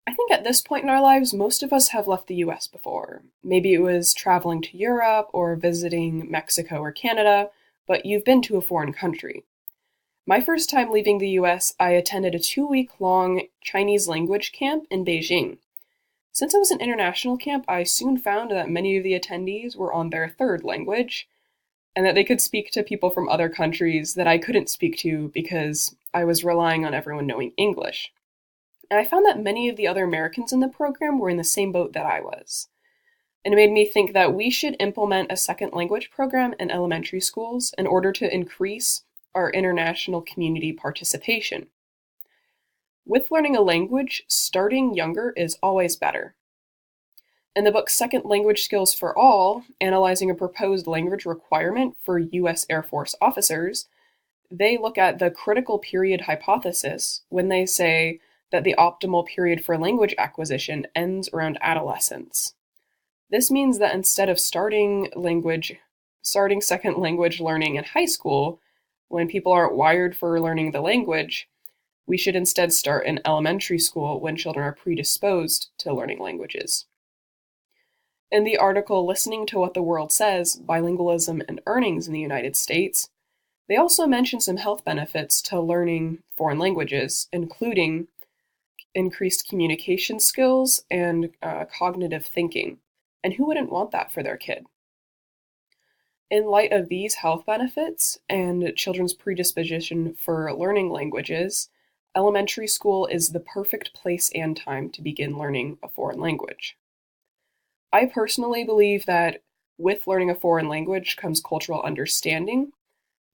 I think at this point in our lives, most of us have left the US before. Maybe it was traveling to Europe or visiting Mexico or Canada, but you've been to a foreign country. My first time leaving the US, I attended a 2 week long Chinese language camp in Beijing. Since it was an international camp, I soon found that many of the attendees were on their third language, and that they could speak to people from other countries that I couldn't speak to because I was relying on everyone knowing English. And I found that many of the other Americans in the program were in the same boat that I was. And it made me think that we should implement a second language program in elementary schools in order to increase our international community participation. With learning a language, starting younger is always better. In the book Second Language Skills for All, analyzing a proposed language requirement for US Air Force officers, they look at the critical period hypothesis when they say that the optimal period for language acquisition ends around adolescence. This means that instead of starting second language learning in high school, when people aren't wired for learning the language, we should instead start in elementary school when children are predisposed to learning languages. In the article Listening to What the World Says, Bilingualism and Earnings in the United States, they also mention some health benefits to learning foreign languages, including increased communication skills and cognitive thinking. And who wouldn't want that for their kid? In light of these health benefits and children's predisposition for learning languages, elementary school is the perfect place and time to begin learning a foreign language. I personally believe that with learning a foreign language comes cultural understanding.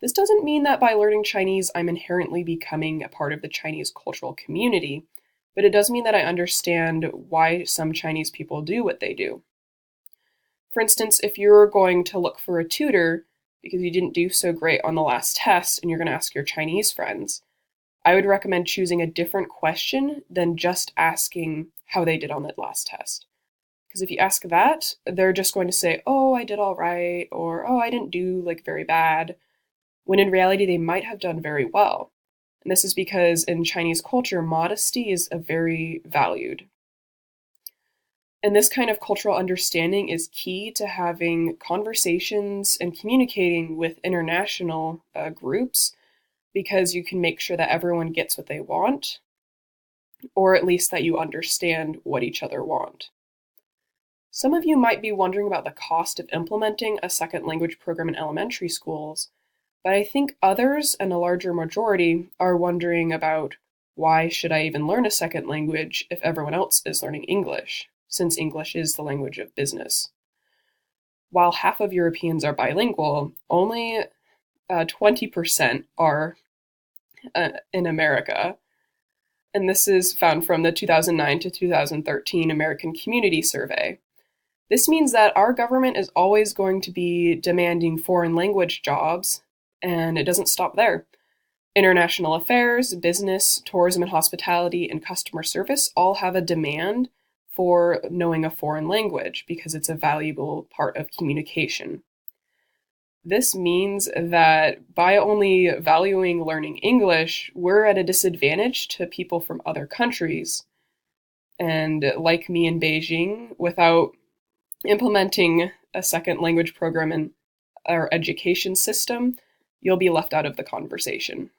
This doesn't mean that by learning Chinese, I'm inherently becoming a part of the Chinese cultural community, but it does mean that I understand why some Chinese people do what they do. For instance, if you're going to look for a tutor because you didn't do so great on the last test and you're going to ask your Chinese friends, I would recommend choosing a different question than just asking how they did on that last test. Because if you ask that, they're just going to say, oh, I did all right, or oh, I didn't do very bad, when in reality they might have done very well. And this is because in Chinese culture, modesty is very valued. And this kind of cultural understanding is key to having conversations and communicating with international groups, because you can make sure that everyone gets what they want, or at least that you understand what each other want. Some of you might be wondering about the cost of implementing a second language program in elementary schools, but I think others, and a larger majority, are wondering about why should I even learn a second language if everyone else is learning English, since English is the language of business. While half of Europeans are bilingual, only 20% are in America. And this is found from the 2009 to 2013 American Community Survey. This means that our government is always going to be demanding foreign language jobs, and it doesn't stop there. International affairs, business, tourism and hospitality, and customer service all have a demand for knowing a foreign language because it's a valuable part of communication. This means that by only valuing learning English, we're at a disadvantage to people from other countries. And like me in Beijing, without implementing a second language program in our education system, you'll be left out of the conversation.